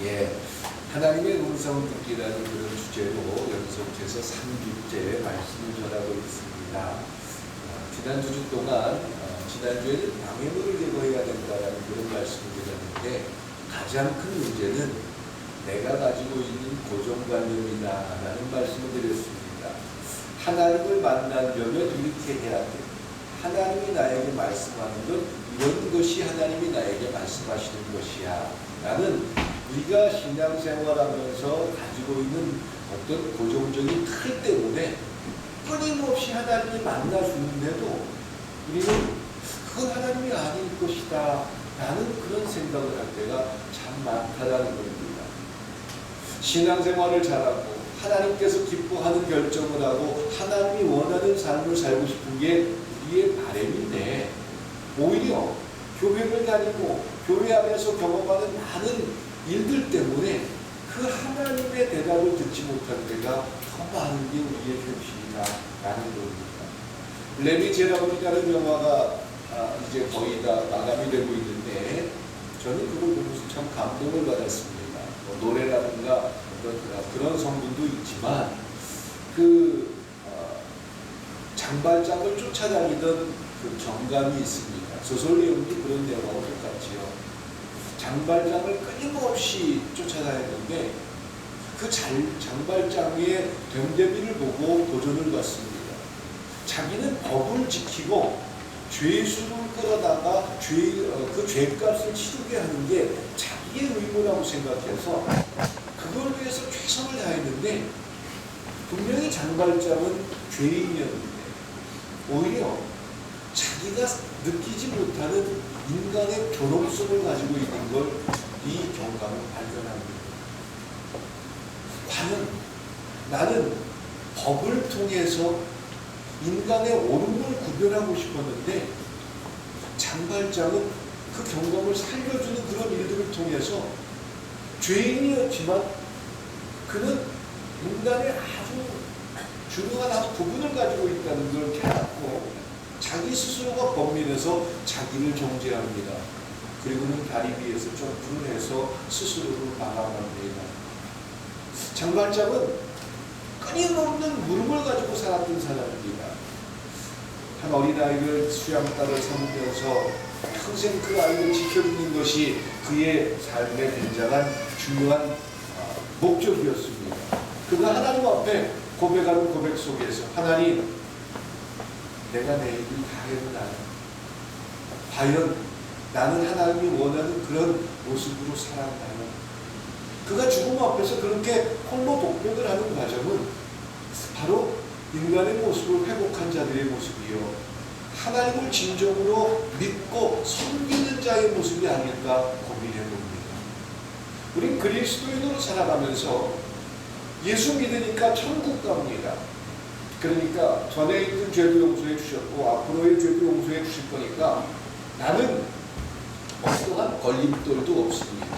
예, 하나님의 음성 듣기라는 그런 주제로 연속해서 3주째 말씀을 전하고 있습니다. 지난 2주 동안 지난주에는 방해물을 제거해야 된다는 그런 말씀을 드렸는데 가장 큰 문제는 내가 가지고 있는 고정관념이다라는 말씀을 드렸습니다. 하나님을 만나려면 이렇게 해야 돼. 하나님이 나에게 말씀하는 건 이런 것이 하나님이 나에게 말씀하시는 것이야 라는 우리가 신앙생활하면서 가지고 있는 어떤 고정적인 틀 때문에 끊임없이 하나님이 만나주는데도 우리는 그건 하나님이 아닐 것이다 라는 그런 생각을 할 때가 참 많다라는 겁니다. 신앙생활을 잘하고 하나님께서 기뻐하는 결정을 하고 하나님이 원하는 삶을 살고 싶은 게 우리의 바람인데 오히려 교회를 다니고 교회 안에서 경험하는 많은 일들 때문에 그 하나님의 대답을 듣지 못할 때가 더 많은 게 우리의 현실이다라는 겁니다. 레미제라블이라는 영화가 이제 거의 다 마감이 되고 있는데 저는 그걸 보면서 참 감동을 받았습니다. 노래라든가 그런 성분도 있지만 장발장을 쫓아다니던 그 정감이 있습니다. 소설 내용도 그런 내용하고 똑같지요. 장발장을 끊임없이 쫓아다녔는데 그 장발장의 됨됨이를 보고 도전을 받습니다. 자기는 법을 지키고 죄수를 끌어다가 그 죄값을 치르게 하는 게 자기의 의무라고 생각해서 그걸 위해서 최선을 다했는데 분명히 장발장은 죄인이었는데 오히려 자기가 느끼지 못하는 인간의 존엄성을 가지고 있는 걸 이 경감은 발견합니다. 과연 나는 법을 통해서 인간의 옳음을 구별하고 싶었는데 장발장은 그 경감을 살려주는 그런 일들을 통해서 죄인이었지만 그는 인간의 아주 중요한 부분을 가지고 있다는 걸 깨닫고 자기 스스로가 범민해서 자기를 정죄합니다. 그리고는 다리 위에서 점프를 해서 스스로를 마감합니다. 장발장은 끊임없는 물음을 가지고 살았던 사람입니다. 한 어린아이를 수양딸을 삼으면서 평생 그 아이를 지켜주는 것이 그의 삶의 굉장한 중요한 목적이었습니다. 그가 하나님 앞에 고백하는 고백 속에서 하나님, 내가 내 일을 다 해도 과연 나는 하나님이 원하는 그런 모습으로 살아가요. 그가 죽음 앞에서 그렇게 홀로 독백을 하는 과정은 바로 인간의 모습을 회복한 자들의 모습이요, 하나님을 진정으로 믿고 섬기는 자의 모습이 아닐까 고민해 봅니다. 우린 그리스도인으로 살아가면서 예수 믿으니까 천국 갑니다. 그러니까 전에 있는 죄도 용서해 주셨고 앞으로의 죄도 용서해 주실 거니까 나는 어떠한 걸림돌도 없습니다.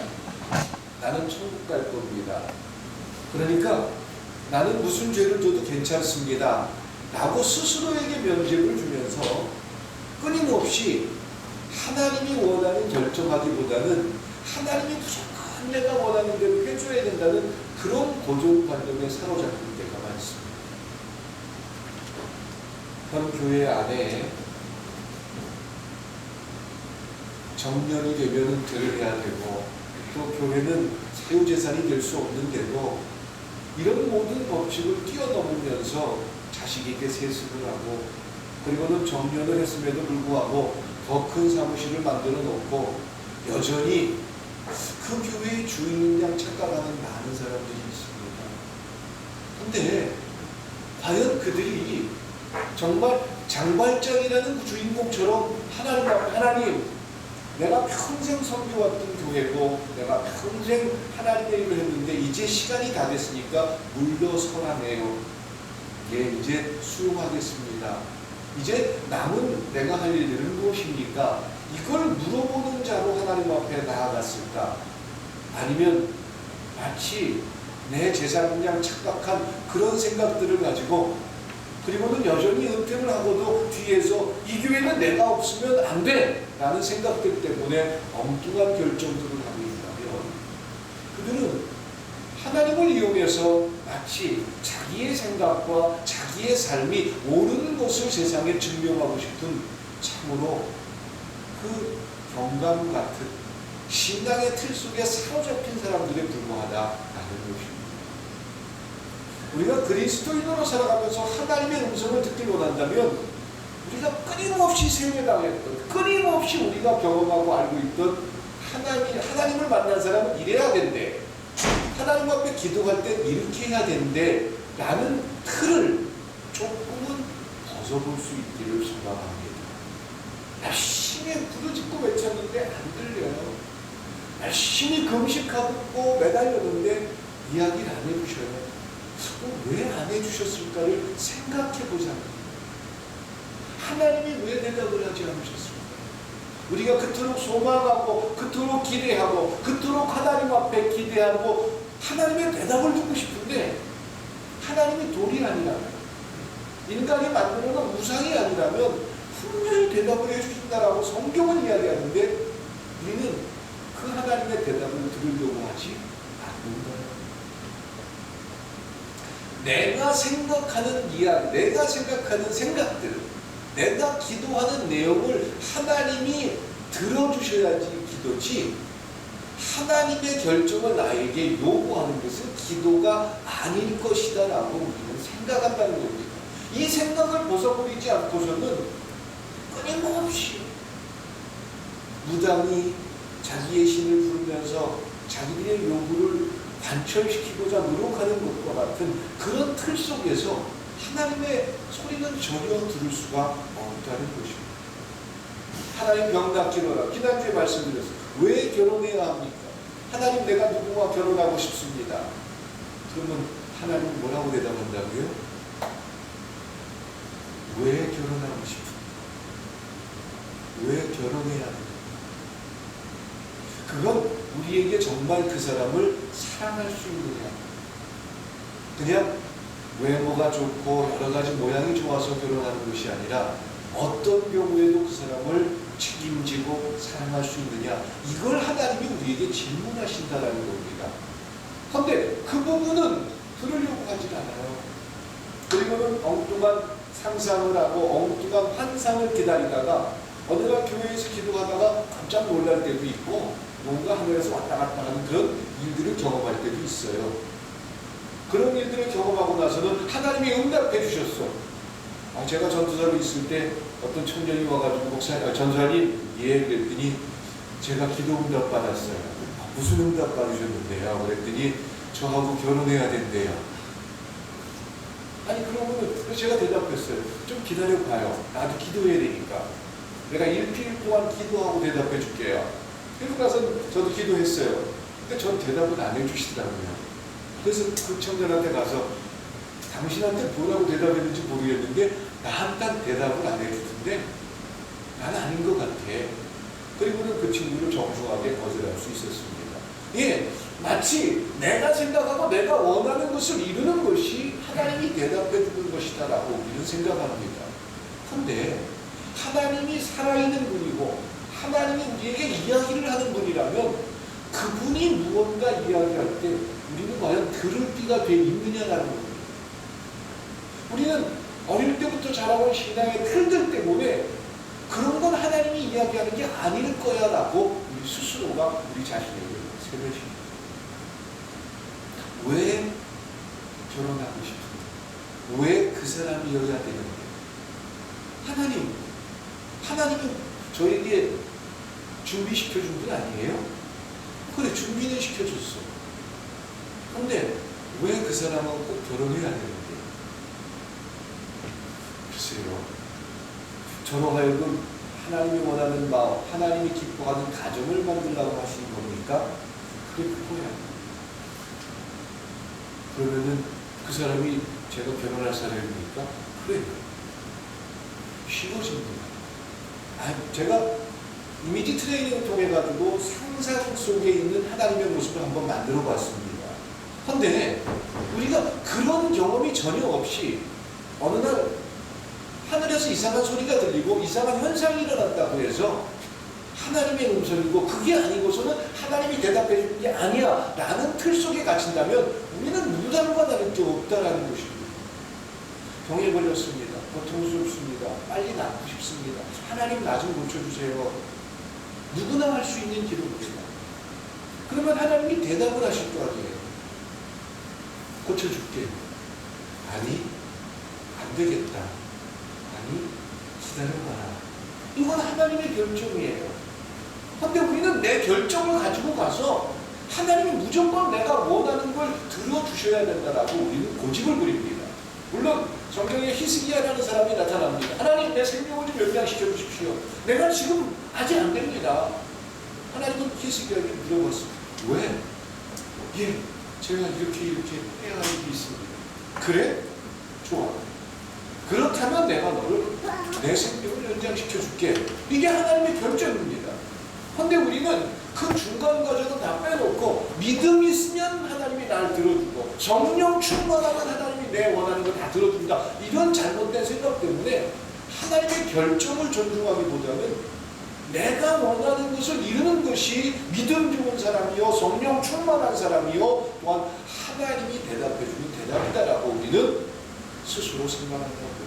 나는 천국 갈 겁니다. 그러니까 나는 무슨 죄를 져도 괜찮습니다 라고 스스로에게 면죄를 주면서 끊임없이 하나님이 원하는 결정하기보다는 하나님이 무조건 내가 원하는 대로 해줘야 된다는 그런 고정관념에 사로잡힐 때가 많습니다. 현 교회 안에 정년이 되면 들을 해야 되고 또 교회는 사유재산이 될 수 없는데도 이런 모든 법칙을 뛰어넘으면서 자식에게 세습을 하고 그리고는 정년을 했음에도 불구하고 더 큰 사무실을 만들어 놓고 여전히 그 교회의 주인인 양 착각하는 많은 사람들이 있습니다. 그런데 과연 그들이 정말 장발장이라는 주인공처럼 하나님 내가 평생 섬겨왔던 교회고 내가 평생 하나님의 일을 했는데 이제 시간이 다 됐으니까 물러서라네요. 예, 이제 수용하겠습니다. 이제 남은 내가 할 일들은 무엇입니까? 이걸 물어보는 자로 하나님 앞에 나아갔을까? 아니면 마치 내 재산인 양 착각한 그런 생각들을 가지고 그리고는 여전히 은퇴를 하고도 뒤에서 이 교회는 내가 없으면 안 돼! 라는 생각들 때문에 엉뚱한 결정들을 하고 있다면 속에서 마치 자기의 생각과 자기의 삶이 옳은 것을 세상에 증명하고 싶은 참으로 그 경감 같은 신앙의 틀 속에 사로잡힌 사람들에 불과하다라는 것입니다. 우리가 그리스도인으로 살아가면서 하나님의 음성을 듣길 원한다면 우리가 끊임없이 세뇌당했던, 끊임없이 우리가 경험하고 알고 있던 하나님을 만난 사람은 이래야 된대, 하나님 앞에 기도할 때 이렇게 해야 된대 라는 틀을 조금은 벗어볼 수 있기를 소망합니다. 열심히 부르짖고 외쳤는데 안 들려요. 열심히 금식하고 매달렸는데 이야기를 안 해주셔요. 왜 안 해주셨을까를 생각해보자고요. 하나님이 왜 대답을 하지 않으셨을까? 우리가 그토록 소망하고 그토록 기대하고 그토록 하나님 앞에 기대하고 하나님의 대답을 듣고 싶은데, 하나님이 돌이 아니라면, 인간이 만드는 건 우상이 아니라면 분명히 대답을 해주신다라고 성경은 이야기하는데 우리는 그 하나님의 대답을 들으려고 하지 않는 거예요. 내가 생각하는 이야기, 내가 생각하는 생각들, 내가 기도하는 내용을 하나님이 들어주셔야지 기도지, 하나님의 결정을 나에게 요구하는 것은 기도가 아닐 것이다 라고 우리는 생각한다는 겁니다. 이 생각을 벗어버리지 않고서는 끊임없이 무당이 자기의 신을 부르면서 자기들의 요구를 관철시키고자 노력하는 것과 같은 그런 틀 속에서 하나님의 소리는 전혀 들을 수가 없다는 것입니다. 하나님 병 낫기로라. 지난주에 말씀드렸어요. 왜 결혼해야 합니까? 하나님, 내가 누구와 결혼하고 싶습니다. 그러면 하나님 뭐라고 대답한다고요? 왜 결혼하고 싶습니까? 왜 결혼해야 합니까? 그건 우리에게 정말 그 사람을 사랑할 수 있느냐, 그냥 외모가 좋고 여러 가지 모양이 좋아서 결혼하는 것이 아니라 어떤 경우에도 그 사람을 책임지고 사랑할 수 있느냐, 이걸 하나님이 우리에게 질문하신다라는 겁니다. 그런데 그 부분은 들으려고 하진 않아요. 그리고는 엉뚱한 상상을 하고 엉뚱한 환상을 기다리다가 어느 날 교회에서 기도하다가 깜짝 놀랄 때도 있고 뭔가 하늘에서 왔다 갔다 하는 그런 일들을 경험할 때도 있어요. 그런 일들을 경험하고 나서는 하나님이 응답해 주셨어. 제가 전도사로 있을 때 어떤 청년이 와가지고 전도사님, 예, 그랬더니 제가 기도 응답 받았어요. 무슨 응답 받으셨는데요? 그랬더니 저하고 결혼해야 된대요. 아니 그러면 제가 대답했어요. 좀 기다려봐요. 나도 기도해야 되니까. 내가 일주일 동안 기도하고 대답해 줄게요. 그리고 나서 저도 기도했어요. 근데 전 대답은 안 해주시더라고요. 그래서 그 청년한테 가서 당신한테 뭐라고 대답했는지 모르겠는데 나한테 대답을 안 해주던데 난 아닌 것 같아. 그리고는 그 친구를 정중하게 거절할 수 있었습니다. 예, 마치 내가 생각하고 내가 원하는 것을 이루는 것이 하나님이 대답해 주는 것이다 라고 우리는 생각합니다. 그런데 하나님이 살아있는 분이고 하나님이 우리에게 이야기를 하는 분이라면 그분이 무언가 이야기할 때 우리는 과연 들을 띠가 돼 있느냐라는 겁니다. 우리는 어릴 때부터 자라온 신앙의 틀들 때문에 그런 건 하나님이 이야기하는 게 아닐 거야 라고 우리 스스로가 우리 자신에게 세뇌십니다. 왜 결혼하고 싶은가? 왜 그 사람이어야 되는가? 하나님은 저에게 준비시켜준 분 아니에요? 그래, 준비는 시켜줬어. 근데 왜 그 사람하고 꼭 결혼해야 되는데? 글쎄요. 저로 하여금 하나님이 원하는 마음, 하나님이 기뻐하는 가정을 만들라고 하시는 겁니까? 그게 그거야. 그러면은 그 사람이 제가 결혼할 사람입니까? 그래요. 쉬워집니다. 제가 이미지 트레이닝을 통해 가지고 상상 속에 있는 하나님의 모습을 한번 만들어 봤습니다. 그런데 우리가 그런 경험이 전혀 없이 어느 날 하늘에서 이상한 소리가 들리고 이상한 현상이 일어났다고 해서 하나님의 음성이고 그게 아니고서는 하나님이 대답해 주는 게 아니야 라는 틀 속에 갇힌다면 우리는 누구단과 다를 게 없다라는 것입니다. 병에 걸렸습니다. 고통스럽습니다. 빨리 낫고 싶습니다. 하나님 나 좀 고쳐주세요. 누구나 할 수 있는 기도입니다. 그러면 하나님이 대답을 하실 거 아니에요. 고쳐줄게. 아니 안 되겠다. 아니 기다려봐라. 이건 하나님의 결정이에요. 근데 우리는 내 결정을 가지고 가서 하나님이 무조건 내가 원하는 걸 들어주셔야 된다라고 우리는 고집을 부립니다. 물론 성경에 히스기야라는 사람이 나타납니다. 하나님 내 생명을 좀 연장시켜 주십시오. 내가 지금 아직 안 됩니다. 하나님은 히스기야에게 물어봤습니다. 왜? 예, 제가 이렇게 해야 할 일이 있습니다. 그래? 좋아. 그렇다면 내가 너를 내 생명을 연장시켜 줄게. 이게 하나님의 결정입니다. 그런데 우리는 그 중간 과정은 다 빼놓고 믿음이 있으면 하나님이 날 들어주고 성령 충만하면 하나님이 내 원하는 걸 다 들어준다. 이런 잘못된 생각 때문에 하나님의 결정을 존중하기보다는 내가 원하는 것을 이루는 것이 믿음 좋은 사람이요 성령 충만한 사람이요 또한 하나님이 대답해주는 대답이다라고 우리는 스스로 생각한다고.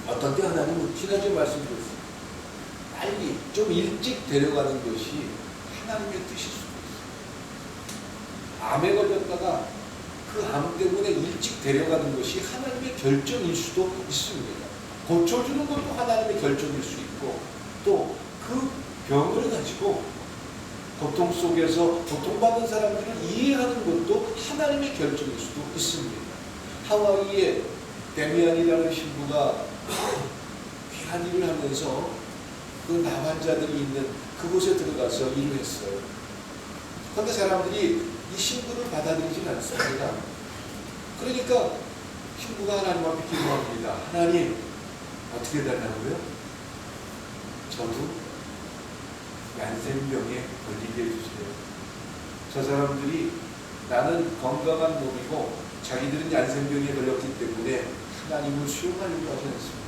어떤 때 하나님은 지난주에 말씀드렸어요. 빨리 좀 일찍 데려가는 것이 하나님의 뜻일 수도 있어요. 암에 걸렸다가 그 암 때문에 일찍 데려가는 것이 하나님의 결정일 수도 있습니다. 고쳐주는 것도 하나님의 결정일 수 있고 또 그 병을 가지고 고통 속에서 고통받는 사람들을 이해하는 것도 하나님의 결정일 수도 있습니다. 하와이에 데미안이라는 신부가 귀한 일을 하면서 그 나환자들이 있는 그곳에 들어가서 일을 했어요. 그런데 사람들이 이 신부를 받아들이지 않습니다. 그러니까 신부가 하나님 앞에 기도합니다. 하나님 어떻게 달라고요? 저도 얀센병에 걸리게 해주세요. 저 사람들이 나는 건강한 몸이고 자기들은 얀센병에 걸렸기 때문에 하나님을 수용하려고 하지 않습니다.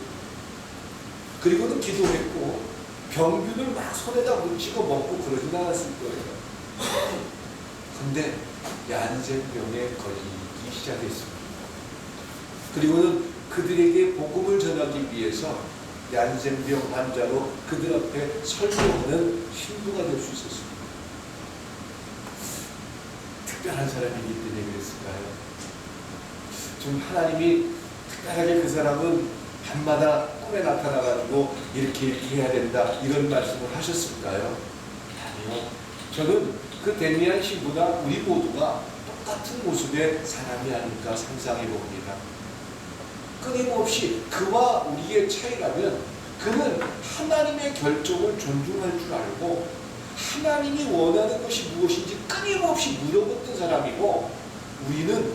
그리고는 기도했고 병균을 막 손에다 묻히고 먹고 그러진 않았을 거예요. 근데 얀센병에 걸리기 시작했습니다. 그리고는 그들에게 복음을 전하기 위해서 얀센병 환자로 그들 앞에 설교하는 신부가 될 수 있었습니다. 특별한 사람이기 때문에 그랬을까요? 좀 하나님이 특별하게 그 사람은 밤마다 꿈에 나타나가지고 이렇게 해야 된다 이런 말씀을 하셨을까요? 아니요. 저는 그 데미안 신부나 우리 모두가 똑같은 모습의 사람이 아닐까 상상해 봅니다. 끊임없이 그와 우리의 차이라면 그는 하나님의 결정을 존중할 줄 알고 하나님이 원하는 것이 무엇인지 끊임없이 물어봤던 사람이고 우리는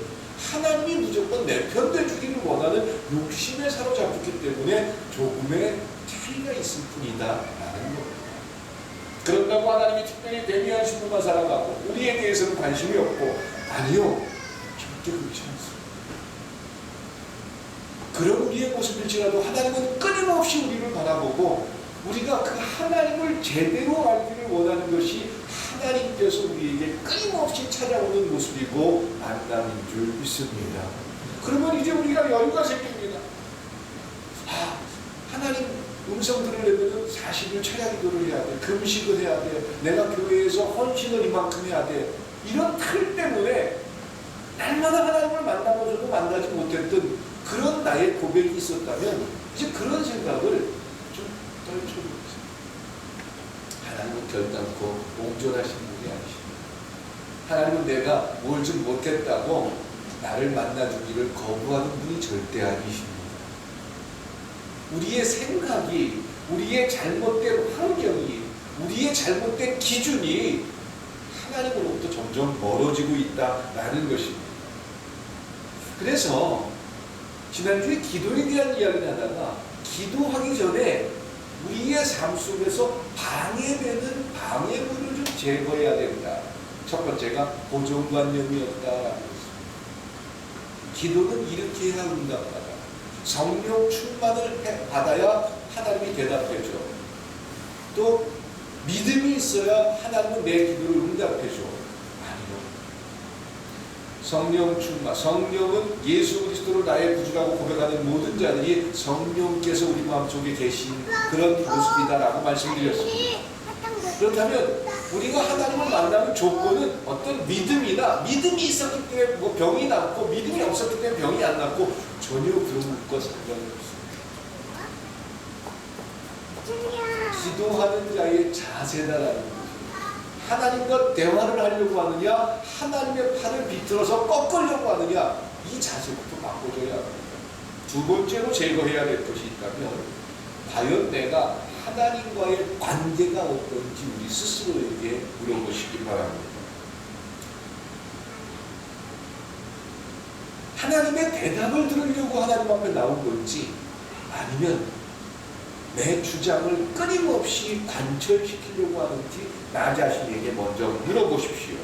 하나님이 무조건 내 편 돼주기를 원하는 욕심에 사로잡혔기 때문에 조금의 차이가 있을 뿐이다 라는 겁니다. 그런다고 하나님이 특별히 데미안 신부만 사랑하고 우리에 대해서는 관심이 없고 아니요. 절대 그렇지 않습니다. 그런 우리의 모습일지라도 하나님은 끊임없이 우리를 바라보고 우리가 그 하나님을 제대로 알기를 원하는 것이 하나님께서 우리에게 끊임없이 찾아오는 모습이고 만남인 줄 믿습니다. 그러면 이제 우리가 여유가 생깁니다. 아, 하나님 음성 들으려면 40일 철야 기도를 해야 돼. 금식을 해야 돼. 내가 교회에서 헌신을 이만큼 해야 돼. 이런 틀 때문에 날마다 하나님을 만나면서도 만나지 못했던 그런 나의 고백이 있었다면 이제 그런 생각을 좀 떨쳐보세요. 하나님은 결단코 옹졸하신 분이 아니십니다. 하나님은 내가 뭘 좀 못했다고 나를 만나주기를 거부하는 분이 절대 아니십니다. 우리의 생각이, 우리의 잘못된 환경이, 우리의 잘못된 기준이 하나님으로부터 점점 멀어지고 있다라는 것입니다. 그래서 지난주에 기도에 대한 이야기를 하다가 기도하기 전에 우리의 삶 속에서 방해되는 방해물을 좀 제거해야 된다. 첫 번째가 고정관념이었다라는 것입니다. 기도는 이렇게 해야 응답받아. 성령 충만을 받아야 하나님이 대답해줘. 또 믿음이 있어야 하나님은 내 기도를 응답해줘. 아니요. 성령 충만, 성령은 예수 그리스도를 나의 구주라고 고백하는 모든 자들이 성령께서 우리 마음속에 계신 그런 모습이다라고 말씀드렸습니다. 그렇다면 우리가 하나님을 만나는 조건은 어떤 믿음이 있었기 때문에 뭐 병이 낫고 믿음이 없었기 때문에 병이 안 낫고 전혀 그런 것과 상관이 없습니다. 기도하는 자의 자세다라는 거죠. 하나님과 대화를 하려고 하느냐, 하나님의 팔을 비틀어서 꺾으려고 하느냐, 이 자세부터 바꿔줘야 합니다. 두 번째로 제거해야 될 것이 있다면, 과연 내가 하나님과의 관계가 어떤지 우리 스스로에게 물어보시기 바랍니다. 하나님의 대답을 들으려고 하나님 앞에 나온 건지, 아니면 내 주장을 끊임없이 관철시키려고 하는지 나 자신에게 먼저 물어보십시오.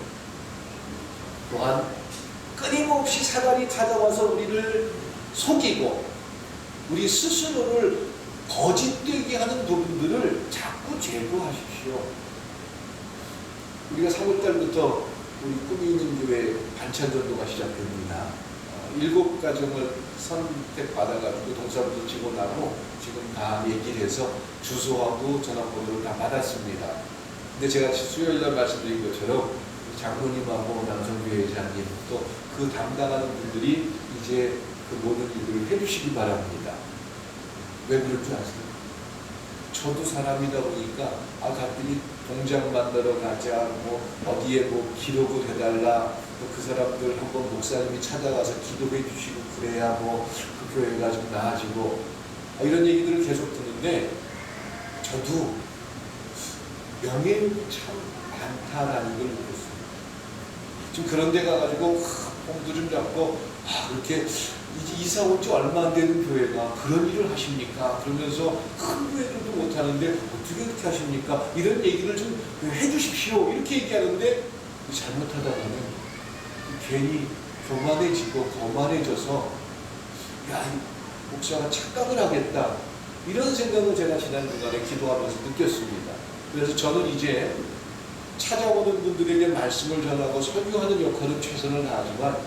또한 끊임없이 사단이 찾아와서 우리를 속이고 우리 스스로를 거짓되게 하는 부분들을 자꾸 제거하십시오. 우리가 3월달부터 우리 꿈이 있는 교회 반찬전도가 시작됩니다. 7가정을 선택받아가지고 동사부터 치고 나고 지금 다 얘기를 해서 주소하고 전화번호를 다 받았습니다. 근데 제가 수요일날 말씀드린 것처럼 장로님하고 남성교회 회장님 또 그 담당하는 분들이 이제 그 모든 일들을 해주시기 바랍니다. 왜 그럴 줄 아세요? 저도 사람이다 보니까 갔더니 동장 만나러 가자, 뭐 어디에 뭐 기록을 해달라, 또 그 사람들 한번 목사님이 찾아가서 기도해 주시고 그래야 뭐 그 교회가 좀 나아지고 이런 얘기들을 계속 듣는데 저도 명예욕이 참 많다라는 걸 느꼈어요. 좀 그런 데 가가지고 뽕도 좀 잡고 그렇게 이제 이사 온 지 얼마 안 되는 교회가 그런 일을 하십니까? 그러면서 큰 교회들도 못하는데 어떻게 그렇게 하십니까? 이런 얘기를 좀 해주십시오. 이렇게 얘기하는데 잘못하다가는 괜히 교만해지고 거만해져서 야, 목사가 착각을 하겠다. 이런 생각을 제가 지난 주간에 기도하면서 느꼈습니다. 그래서 저는 이제 찾아오는 분들에게 말씀을 전하고 설교하는 역할은 최선을 다하지만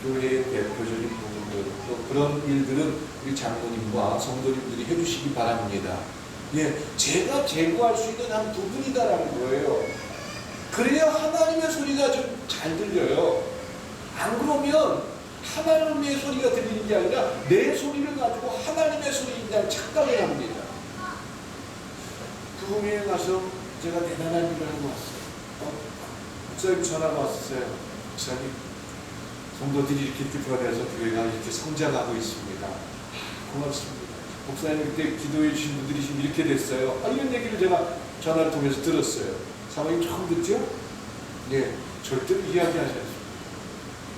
교회의 대표적인 부분들 또 그런 일들은 우리 장로님과 성도님들이 해주시기 바랍니다. 예, 제가 제거할 수 있는 한 부분이다라는 거예요. 그래야 하나님의 소리가 좀 잘 들려요. 안 그러면 하나님의 소리가 들리는 게 아니라 내 소리를 가지고 하나님의 소리인지 착각을 합니다. 그 후에 가서 제가 대단한 일을 하고 왔어요. 목사님 전화가 왔어요. 목사님, 성도들이 이렇게 변해서 교회가 이렇게 성장하고 있습니다. 고맙습니다. 목사님 그때 기도해 주신 분들이 지금 이렇게 됐어요. 이런 얘기를 제가 전화를 통해서 들었어요. 사모님 처음 듣죠? 예, 절대로 이야기하지 않습니다.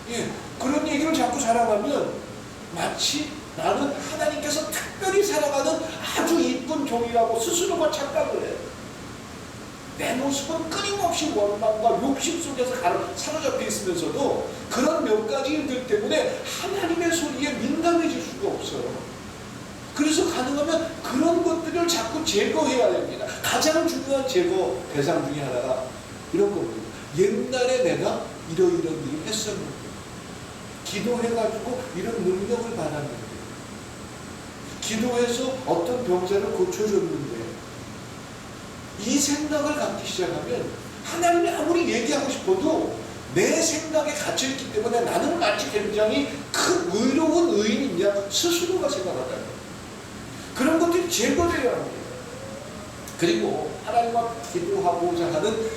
예, 그런 얘기를 자꾸 자랑하면 마치 나는 하나님께서 특별히 사랑하는 아주 이쁜 종이라고 스스로가 착각을 해요. 내 모습은 끊임없이 원망과 욕심 속에서 사로잡혀 있으면서도 그런 몇 가지 일들 때문에 하나님의 소리에 민감해질 수가 없어요. 그래서 가능하면 그런 것들을 자꾸 제거해야 됩니다. 가장 중요한 제거 대상 중에 하나가 이런 겁니다. 옛날에 내가 이러이런 일을 했었는데 기도해가지고 이런 능력을 받았는데 기도해서 어떤 병자를 고쳐줬는데 이 생각을 갖기 시작하면 하나님이 아무리 얘기하고 싶어도 내 생각에 갇혀있기 때문에 나는 마치 굉장히 큰 의로운 의인이냐 스스로가 생각한다는 거예요. 그런 것들이 제거되어야 합니다. 그리고 하나님과 기도하고자 하는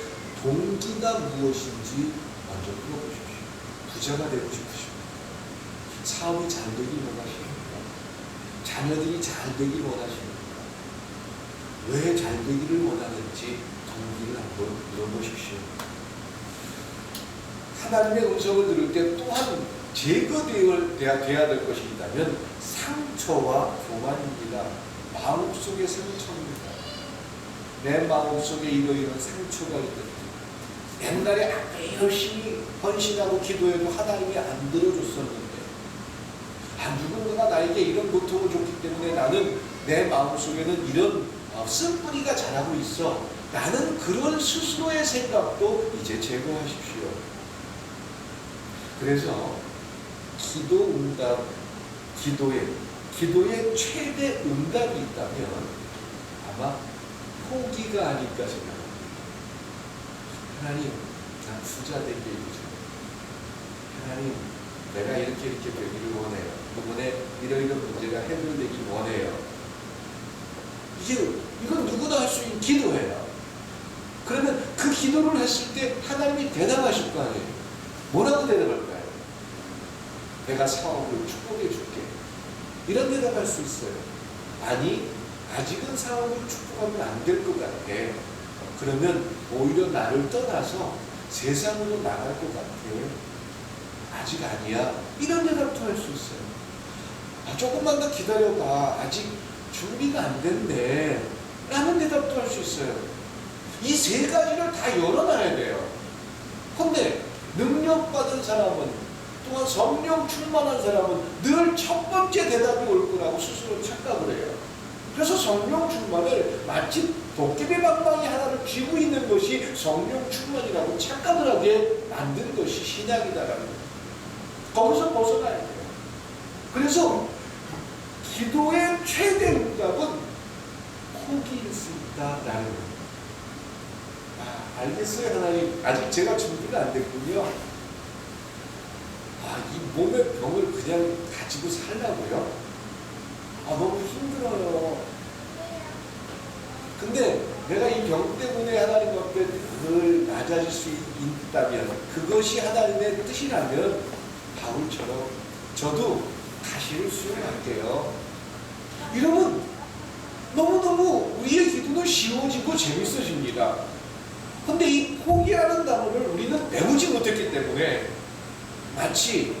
동기가 무엇인지 먼저 물어보십시오. 부자가 되고 싶으십니까? 사업이 잘 되길 원하십니까? 자녀들이 잘 되길 원하십니까? 왜 잘 되기를 원하는지 동기를 한번 물어보십시오. 하나님의 음성을 들을 때 또한 제거되어야 될 것이 있다면 상처와 교만입니다. 마음속의 상처입니다. 내 마음속에 이러이러한 상처가 있다. 옛날에 열심히 헌신하고 기도해도 하나님이 안 들어줬었는데 누군가가 나에게 이런 고통을 줬기 때문에 나는 내 마음속에는 이런 쓴뿌리가 자라고 있어. 나는 그런 스스로의 생각도 이제 제거하십시오. 그래서 기도의 최대 응답이 있다면 아마 포기가 아닐까 생각합니다. 하나님, 난 부자 되게 해주세요. 하나님, 내가 이렇게 되기를 원해요. 이번에 이런 문제가 해결되기 원해요. 이건 누구나 할 수 있는 기도예요. 그러면 그 기도를 했을 때 하나님이 대답하실 거 아니에요. 뭐라고 대답할까요? 내가 사업을 축복해 줄게. 이런 대답할 수 있어요. 아니, 아직은 사업을 축복하면 안 될 것 같아. 그러면 오히려 나를 떠나서 세상으로 나갈 것 같아. 아직 아니야. 이런 대답도 할 수 있어요. 조금만 더 기다려봐. 아직 준비가 안 됐네. 라는 대답도 할 수 있어요. 이 세 가지를 다 열어놔야 돼요. 근데 능력받은 사람은, 또한 성령 충만한 사람은 늘 첫 번째 대답이 올 거라고 스스로 착각을 해요. 그래서 성령 충만을 마치 도깨비 방망이 하나를 쥐고 있는 것이 성령 충만이라고 착각을 하게 만든 것이 신약이다라는 거예요. 거기서 벗어나야 돼요. 그래서 기도의 최대 응답은 포기일 수 있다라는 거예요. 알겠어요, 하나님. 아직 제가 준비가 안 됐군요. 이 몸의 병을 그냥 가지고 살라고요? 너무 힘들어요. 근데 내가 이 병 때문에 하나님 앞에 늘 낮아질 수 있다면, 그것이 하나님의 뜻이라면 바울처럼 저도 가시를 수용할게요. 이러면 너무너무 우리의 기도는 쉬워지고 재밌어집니다. 근데 이 포기하는 단어를 우리는 배우지 못했기 때문에 마치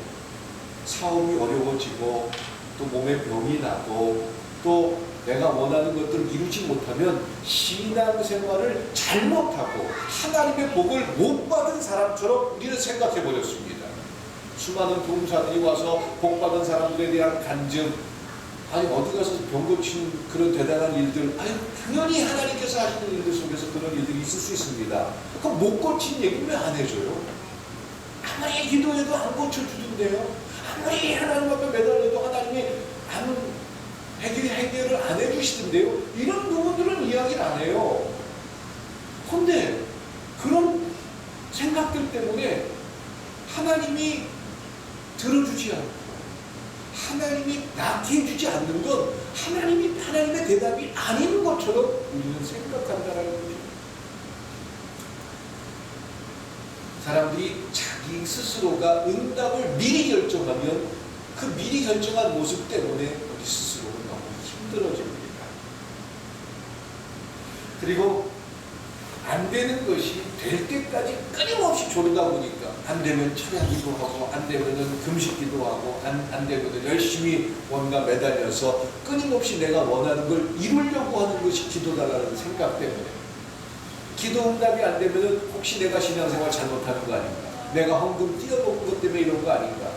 사업이 어려워지고 또 몸에 병이 나고 또 내가 원하는 것들을 이루지 못하면 신앙생활을 잘못하고 하나님의 복을 못 받은 사람처럼 우리는 생각해 버렸습니다. 수많은 도움사들이 와서 복 받은 사람들에 대한 간증, 어디 가서 병 고치는 그런 대단한 일들, 당연히 하나님께서 하시는 일들 속에서 그런 일들이 있을 수 있습니다. 그럼 못 고친 얘기 왜 안 해줘요? 아무리 기도해도 안 고쳐주던데요. 아무리 하나님 앞에 매달려도 하나님이 해결을 안 해주시던데요. 이런 부분들은 이야기를 안 해요. 그런데 그런 생각들 때문에 하나님이 들어주지 않고 하나님이 낫게 해주지 않는 건 하나님의 대답이 아닌 것처럼 우리는 생각한다는 거죠. 사람들이 자기 스스로가 응답을 미리 결정하면 그 미리 결정한 모습 때문에 우리 스스로는 너무 힘들어집니다. 그리고 안 되는 것이 될 때까지 끊임없이 조르다 보니까 안 되면 철야기도 하고 안 되면은 금식기도 하고 안 되면은 열심히 뭔가 매달려서 끊임없이 내가 원하는 걸 이루려고 하는 것이 기도다라는 생각 때문에 기도 응답이 안 되면은 혹시 내가 신앙생활 잘못하는 거 아닌가? 내가 헌금 띄어먹은 것 때문에 이런 거 아닌가?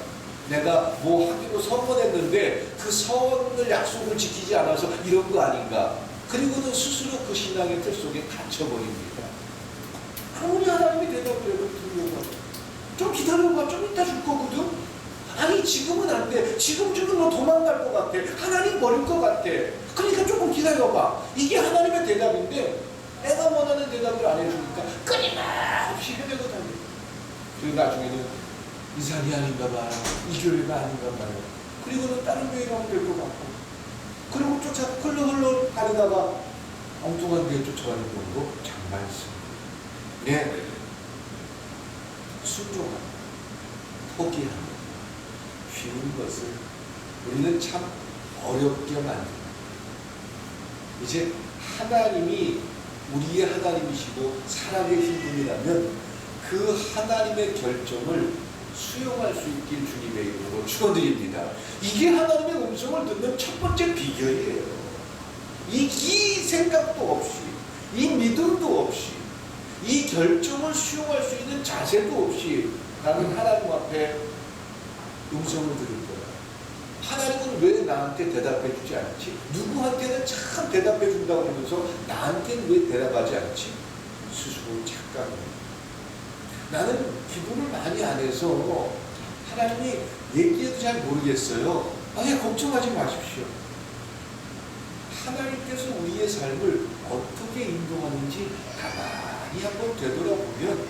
내가 뭐 하기로 선언했는데 그 선을 약속을 지키지 않아서 이런 거 아닌가? 그리고는 스스로 그 신앙의 틀 속에 갇혀버립니다. 아무리 하나님이 대답을 해도 들려고 하죠. 좀 기다려봐. 좀 이따 줄 거거든. 아니 지금은 안 돼. 지금 주면 너 도망갈 것 같아. 하나님 버릴 것 같아. 그러니까 조금 기다려봐. 이게 하나님의 대답인데 내가 원하는 대답을 안 해주니까 끊임없이 헤매고 다녀요. 그리고 나중에는 이 산이 아닌가 봐요. 이 교회가 아닌가 봐요. 그리고는 다른 교회 가면 될 것 같고 그리고 흘러 다니다가 엉뚱한 데 쫓아가는 경우도 참 많습니다. 네, 순종하는, 포기하는, 쉬운 것을 우리는 참 어렵게 만듭니다. 이제 하나님이 우리의 하나님이시고 살아계신 분이라면 그 하나님의 결정을 수용할 수 있길 주님의 이름으로 축원드립니다. 이게 하나님의 음성을 듣는 첫 번째 비결이에요. 이 생각도 없이, 이 믿음도 없이, 이 결정을 수용할 수 있는 자세도 없이 나는 하나님 앞에 음성을 들을 거야. 하나님은 왜 나한테 대답해 주지 않지? 누구한테는 참 대답해 준다고 하면서 나한테는 왜 대답하지 않지? 스스로 착각해요. 나는 기도를 많이 안 해서 하나님이 얘기해도 잘 모르겠어요. 아예 걱정하지 마십시오. 하나님께서 우리의 삶을 어떻게 인도하는지 가만히 한번 되돌아보면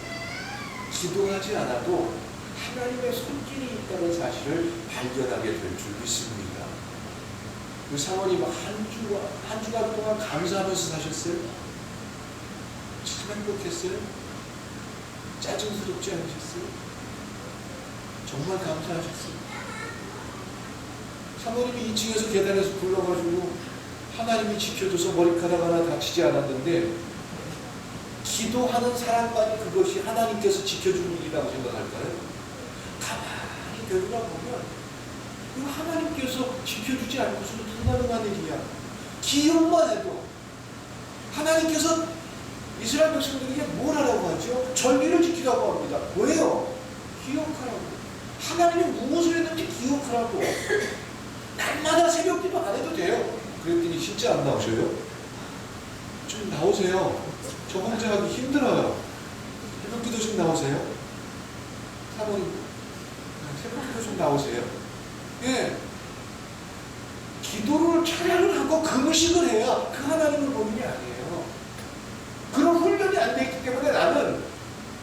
기도하지 않아도 하나님의 손길이 있다는 사실을 발견하게 될 줄 믿습니다. 우리 사모님 한 주간 동안 감사하면서 사셨어요? 참 행복했어요? 짜증스럽지 않으셨어요? 정말 감사하셨어요? 사모님이 2층에서 계단에서 불러가지고 하나님이 지켜줘서 머리카락 하나 다치지 않았는데 기도하는 사람만이 그것이 하나님께서 지켜주는 일이라고 생각할까요? 가만히 되돌아보면 이거 하나님께서 지켜주지 않고서는 불가능한 일이야. 기억만 해도 하나님께서 이스라엘 백성들에게 뭘 하라고 하죠? 전리를 지키라고 합니다. 왜요? 기억하라고. 하나님이 무엇을 했는지 기억하라고. 날마다 새벽기도 안 해도 돼요. 그랬더니 진짜 안 나오셔요? 좀 나오세요. 저 혼자 하기 힘들어요. 새벽기도 좀 나오세요. 사모님 새벽기도 좀 나오세요. 예. 기도를 찬양을 하고 금식을 해야 그 하나님을 보는 게 아니에요. 그런 훈련이 안 돼 있기 때문에 나는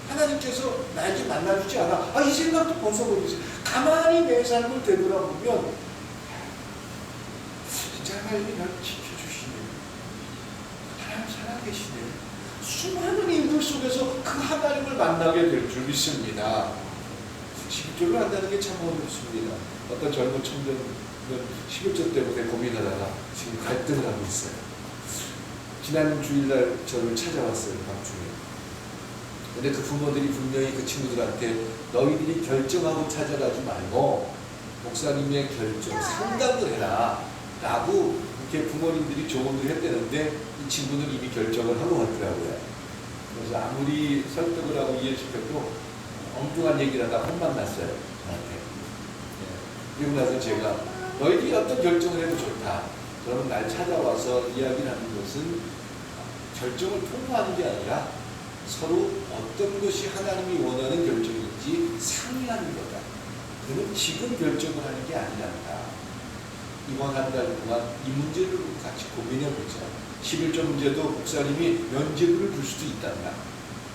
하나님께서 나에게 만나주지 않아. 이 생각도 벌써 보이세요. 가만히 내 삶을 되돌아보면 진짜 하나님이 나를 지켜주시네. 하나님 살아계시네. 수많은 일들 속에서 그 하나님을 만나게 될 줄 믿습니다. 11절로 한다는 게 참 어렵습니다. 어떤 젊은 청년은 11절 때문에 고민하다가 지금 갈등을 하고 있어요. 지난 주일날 저를 찾아왔어요. 밤중에. 근데 그 부모들이 분명히 그 친구들한테 너희들이 결정하고 찾아가지 말고 목사님의 결정, 상담을 해라 라고 이렇게 부모님들이 조언을 했다는데 이 친구는 이미 결정을 하고 갔더라고요. 그래서 아무리 설득을 하고 이해시켜도 엉뚱한 얘기를 하다 혼만 났어요. 저한테. 그리고 나서 제가 너희들이 어떤 결정을 해도 좋다. 그러면 날 찾아와서 이야기를 하는 것은 결정을 통보하는 게 아니라 서로 어떤 것이 하나님이 원하는 결정인지 상의하는 거다. 그러면 지금 결정을 하는 게 아니란다. 이번 한 달 동안 이 문제를 같이 고민해보자. 11조 문제도 목사님이 면죄부를 줄 수도 있단다.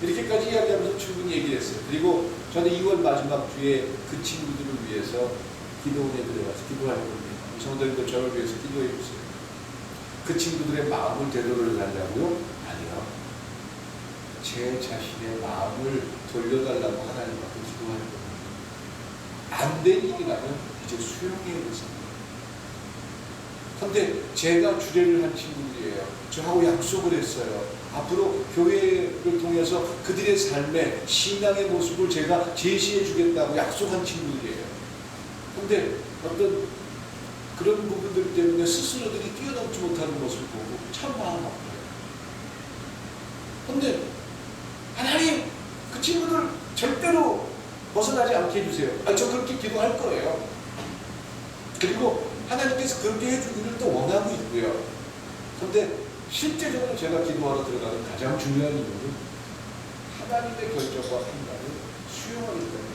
이렇게까지 이야기하면서 충분히 얘기를 했어요. 그리고 저는 2월 마지막 주에 그 친구들을 위해서 기도원에 들어가서 기도할 겁니다. 성도님도 저를 위해서 기도해 주세요. 그 친구들의 마음을 되돌려달라고요? 아니요. 제 자신의 마음을 돌려달라고 하나님 앞에 기도할 겁니다. 안 된 일이라면 이제 수용해야 되습니다. 그런데 제가 주례를 한 친구들이에요. 저하고 약속을 했어요. 앞으로 교회를 통해서 그들의 삶의 신앙의 모습을 제가 제시해 주겠다고 약속한 친구들이에요. 그런데 어떤 그런 부분들 때문에 스스로들이 뛰어넘지 못하는 모습을 보고 참 마음 아파요. 그런데 하나님 그 친구들 절대로 벗어나지 않게 해주세요. 저 그렇게 기도할 거예요. 그리고 하나님께서 그렇게 해주기를 또 원하고 있고요. 그런데 실제적으로 제가 기도하러 들어가는 가장 중요한 이유는 하나님의 결정과 판단을 수용하기 때문에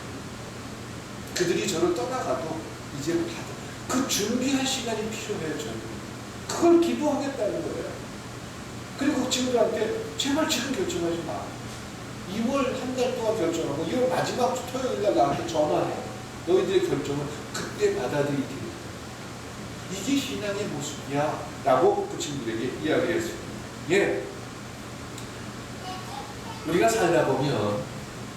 그들이 저를 떠나가도 이제 그 준비할 시간이 필요해요. 저는 그걸 기도하겠다는 거예요. 그리고 그 친구들한테 제발 지금 결정하지 마. 2월 한 달 동안 결정하고 2월 마지막 토요일날 나한테 전화해. 너희들의 결정은 그때 받아들이기. 이게 신앙의 모습이야 라고 그 친구들에게 이야기했습니다. 예. 우리가 살다 보면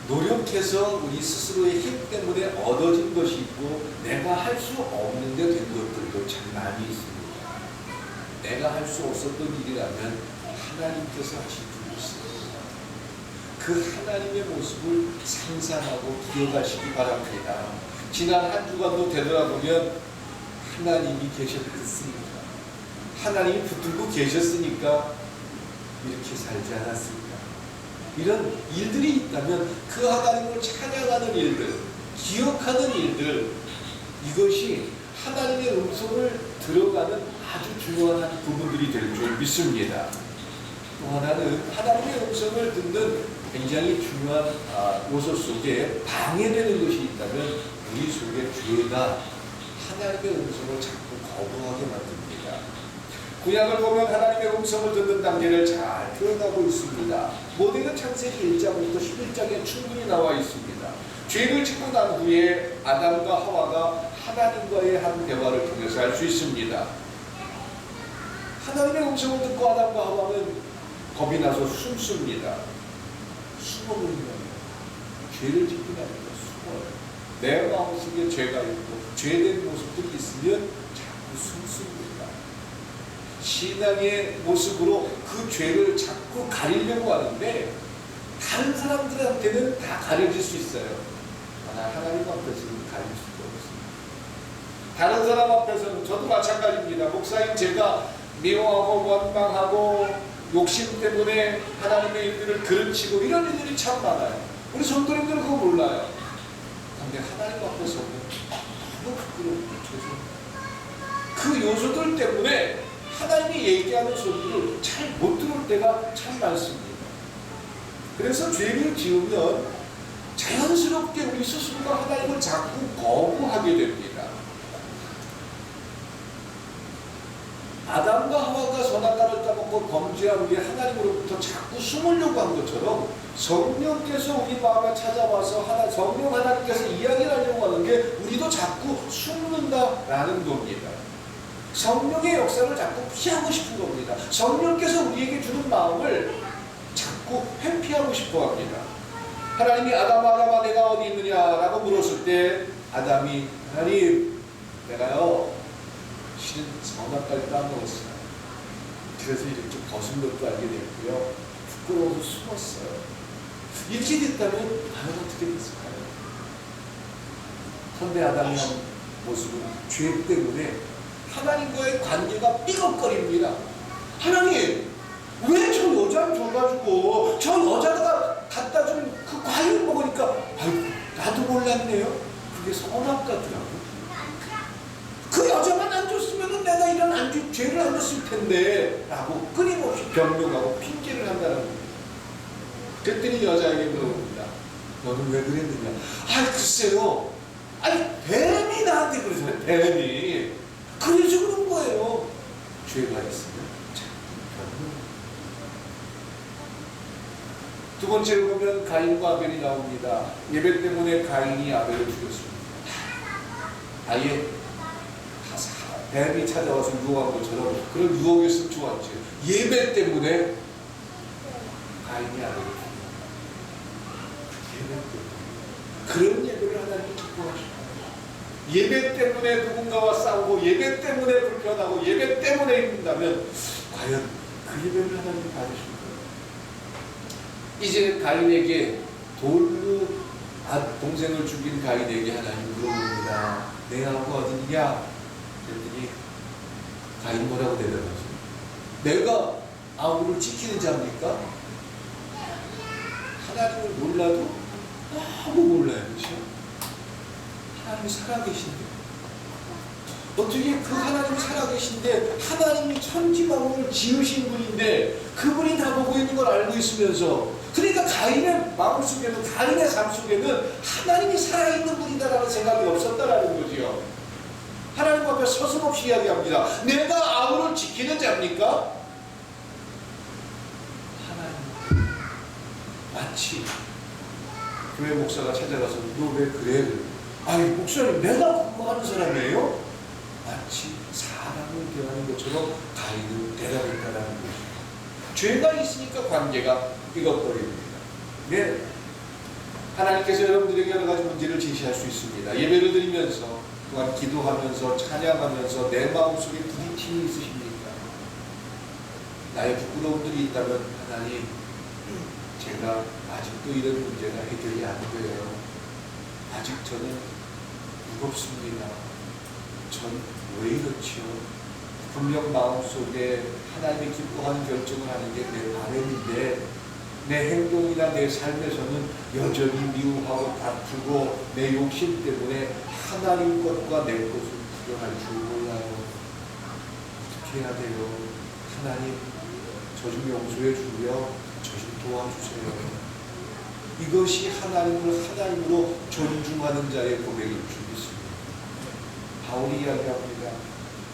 노력해서 우리 스스로의 힘 때문에 얻어진 것이 있고 내가 할 수 없는데 된 것들도 참 많이 있습니다. 내가 할 수 없었던 일이라면 하나님께서 하신 분이 있습니다. 그 하나님의 모습을 상상하고 기억하시기 바랍니다. 지난 한 주간도 되돌아보면 하나님이 계셨습니다. 하나님이 붙들고 계셨으니까 이렇게 살지 않았습니다. 이런 일들이 있다면 그 하나님을 찬양하는 일들, 기억하는 일들, 이것이 하나님의 음성을 들어가는 아주 중요한 한 부분들이 될 줄 믿습니다. 또 하나는 하나님의 음성을 듣는 굉장히 중요한 요소 속에 방해되는 것이 있다면 우리 속에 죄가 하나님의 음성을 자꾸 거부하게 만듭니다. 구약을 보면 하나님의 음성을 듣는 단계를 잘 표현하고 있습니다. 모세는 창세기 1장부터 11장에 충분히 나와 있습니다. 죄를 짓고 난 후에 아담과 하와가 하나님과의 한 대화를 통해서 알 수 있습니다. 하나님의 음성을 듣고 아담과 하와는 겁이 나서 숨습니다. 숨어버리는 거예요. 죄를 짓고 나니까 숨어요. 내 마음속에 죄가 있고 죄된 모습들이 있으면 자꾸 숨습니다. 신앙의 모습으로 그 죄를 자꾸 가리려고 하는데 다른 사람들한테는 다 가려질 수 있어요. 하나님 앞에서는 가릴 수가 없습니다. 다른 사람 앞에서는 저도 마찬가지입니다. 목사님 제가 미워하고 원망하고 욕심 때문에 하나님의 일들을 그르치고 이런 일들이 참 많아요. 우리 성도님들은 그거 몰라요. 근데 하나님 앞에서는 너무 부끄럽고 죄송해요. 그 요소들 때문에 하나님이 얘기하는 소리를 잘 못 들을 때가 참 많습니다. 그래서 죄를 지으면 자연스럽게 우리 스스로가 하나님을 자꾸 거부하게 됩니다. 아담과 하와가 선악과를 따먹고 범죄한 후에 하나님으로부터 자꾸 숨으려고 한 것처럼 성령께서 우리 마음에 찾아와서 성령 하나님께서 이야기를 하려고 하는 게 우리도 자꾸 숨는다라는 겁니다. 성령의 역사를 자꾸 피하고 싶은 겁니다. 성령께서 우리에게 주는 마음을 자꾸 회피하고 싶어 합니다. 하나님이 아담아 내가 어디 있느냐라고 물었을 때 아담이 하나님 내가요 실은 선악과를 따먹었어요. 그래서 이렇게 벗은 것도 알게 됐고요. 부끄러워서 숨었어요. 이렇게 됐다면 과연 어떻게 됐을까요? 그런데 아담이 한 모습은 죄 때문에 하나님과의 관계가 삐걱거립니다. 하나님 왜 저 여자를 줘가지고 저 여자가 갖다 준 그 과일을 먹으니까 아이고 나도 몰랐네요. 그게 선악과더라고. 그 여자만 안 줬으면 내가 이런 죄를 안 줬을 텐데 라고 끊임없이 변명하고 핑계를 한다는 겁니다. 그랬더니 여자에게 물어봅니다. 너는 왜 그랬느냐? 글쎄요. 뱀이 나한테 그러잖아요. 뱀이. 그래서 그런 거예요. 죄가 있으면 두 번째로 보면 가인과 아벨이 나옵니다. 예배 때문에 가인이 아벨을 죽였습니다. 아예 뱀이 찾아와서 유혹한 것처럼 그런 유혹에서 좋았죠. 예배 때문에 가인이 아벨을 죽였습니다. 예배 때문에. 그런 예배를 하나님이 기뻐하십니다. 예배 때문에 누군가와 싸우고 예배 때문에 불편하고 예배 때문에 힘든다면 과연 그 예배를 하나님이 받으십니까? 이제 가인에게 돌로 동생을 죽인 가인에게 하나님 물어봅니다. 내 아우가 어디냐? 그랬더니 가인 뭐라고 대답하죠? 내가 아우를 지키는 자입니까? 하나님을 몰라도 너무 몰라요. 그렇죠? 하나님이 살아계신데 어떻게 그 하나님이 살아계신데 하나님이 천지만물을 지으신 분인데 그분이 다 보고 있는 걸 알고 있으면서 그러니까 가인의 마음속에는 가인의 삶 속에는 하나님이 살아있는 분이다라는 생각이 없었다라는 거지요. 하나님 앞에 서슴없이 이야기합니다. 내가 아우를 지키는 자입니까? 하나님 마치 교회 목사가 찾아가서 너 왜 그래? 목사님 내가 공부하는 사람이에요? 마치 사람을 대하는 것처럼 가인은 대답했다라는 거죠. 죄가 있으니까 관계가 삐걱거립니다. 네. 하나님께서 여러분들에게 여러 가지 문제를 제시할 수 있습니다. 예배를 드리면서 또한 기도하면서 찬양하면서 내 마음속에 부딪힘이 있으십니까? 나의 부끄러움들이 있다면 하나님 제가 아직도 이런 문제가 해결이 안 돼요. 아직 저는 무겁습니다. 전 왜 이렇지요? 분명 마음속에 하나님이 기뻐하는 결정을 하는 게 내 바람인데 내 행동이나 내 삶에서는 여전히 미워하고 다투고 내 욕심 때문에 하나님 것과 내 것을 기도할 줄 몰라요. 어떻게 해야 돼요? 하나님, 저 좀 용서해 주고요. 저 좀 도와주세요. 이것이 하나님을 하나님으로 존중하는 자의 고백일 줄 믿습니다. 바울이 이야기합니다.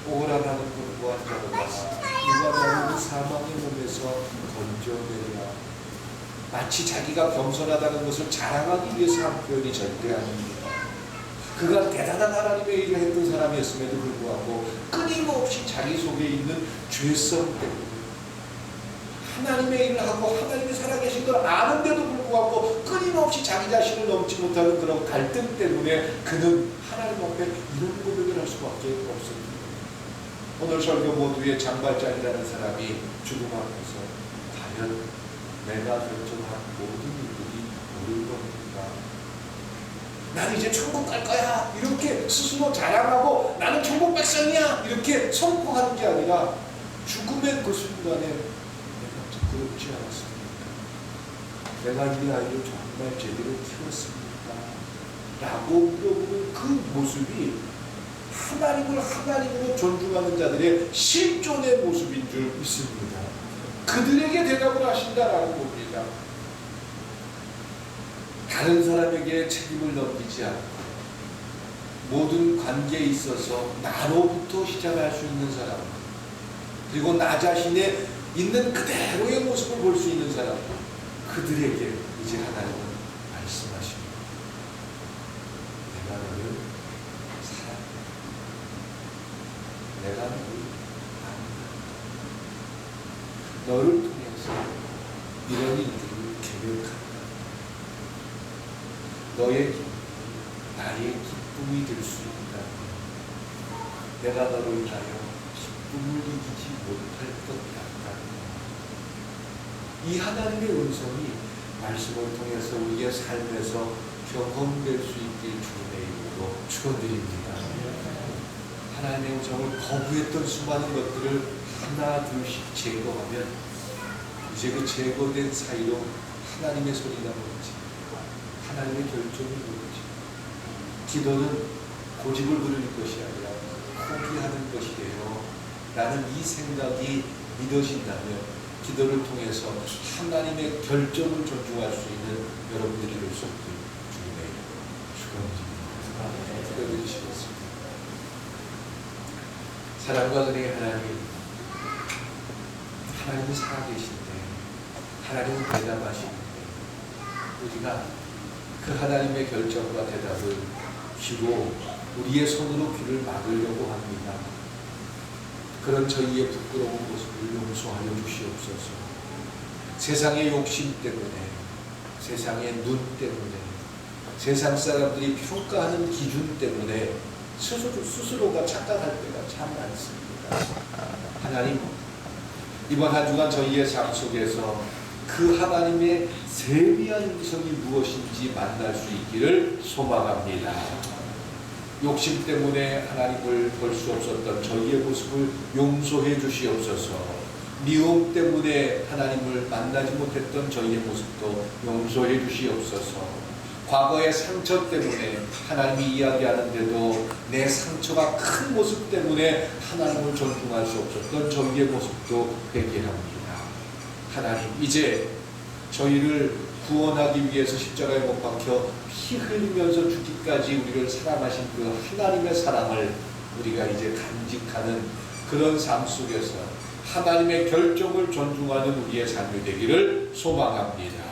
오라라는 그 무한자보다 누가 나를 사망의 몸에서 건져내리라. 마치 자기가 겸손하다는 것을 자랑하기 위해서 한 표현이 절대 아닙니다. 그가 대단한 하나님의 일을 했던 사람이었음에도 불구하고 끊임없이 자기 속에 있는 죄성 때문에 하나님의 일을 하고 하나님이 살아계신 걸 아는데도 불구하고 끊임없이 자기 자신을 넘지 못하는 그런 갈등 때문에 그는 하나님 앞에 이런 고백을 할 수밖에 없습니다. 오늘 설교 모두의 장발장이라는 사람이 죽음 앞에서 과연 내가 결정한 모든 일들이 옳은 겁니까? 나는 이제 천국 갈 거야 이렇게 스스로 자랑하고 나는 천국 백성이야 이렇게 선포하는 게 아니라 죽음의 그 순간에 그렇지 않았습니까? 내가 이 아이를 정말 제대로 키웠습니까? 라고 물어보는 그 모습이 하나님을 하나님으로 존중하는 자들의 실존의 모습인 줄 믿습니다. 그들에게 대답을 하신다라는 겁니다. 다른 사람에게 책임을 넘기지 않고 모든 관계에 있어서 나로부터 시작할 수 있는 사람, 그리고 나 자신의 있는 그대로의 모습을 볼 수 있는 사람, 그들에게 이제 하나님은 말씀하십니다. 내가 너를 사랑해. 내가 너를 안다. 너를 통해서 이런 일들을 계획한다. 너의 기쁨이 나의 기쁨이 될 수 있다. 내가 너를 위하여 기쁨을 이기지 못할 것 같다. 이 하나님의 음성이 말씀을 통해서 우리의 삶에서 경험될 수 있길 주님의 이름으로 축원드립니다. 하나님의 음성을 거부했던 수많은 것들을 하나 둘씩 제거하면 이제 그 제거된 사이로 하나님의 소리가 뭐지? 하나님의 결정이 뭐지? 기도는 고집을 부르는 것이 아니라 포기하는 것이래요. 라는 이 생각이 믿어진다면 기도를 통해서 하나님의 결정을 존중할 수 있는 여러분들이 될 수 있길 주님의 축원드립니다. 기도해주시겠습니다. 사랑과 은혜의 하나님, 하나님은 살아계신데 하나님은 대답하시는데 우리가 그 하나님의 결정과 대답을 귀로 우리의 손으로 귀를 막으려고 합니다. 그런 저희의 부끄러운 모습을 용서하여 주시옵소서. 세상의 욕심 때문에, 세상의 눈 때문에, 세상 사람들이 평가하는 기준 때문에 스스로가 착각할 때가 참 많습니다. 하나님, 이번 한 주간 저희의 삶 속에서 그 하나님의 세미한 음성이 무엇인지 만날 수 있기를 소망합니다. 욕심 때문에 하나님을 볼 수 없었던 저희의 모습을 용서해 주시옵소서. 미움 때문에 하나님을 만나지 못했던 저희의 모습도 용서해 주시옵소서. 과거의 상처 때문에 하나님이 이야기하는데도 내 상처가 큰 모습 때문에 하나님을 존중할 수 없었던 저희의 모습도 회개합니다. 하나님, 이제 저희를 구원하기 위해서 십자가에 못 박혀 피 흘리면서 죽기까지 우리를 사랑하신 그 하나님의 사랑을 우리가 이제 간직하는 그런 삶 속에서 하나님의 결정을 존중하는 우리의 삶이 되기를 소망합니다.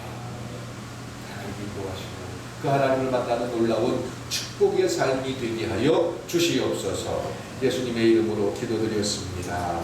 하나님 인도하시고 그 하나님을 만나는 놀라운 축복의 삶이 되게 하여 주시옵소서. 예수님의 이름으로 기도드렸습니다.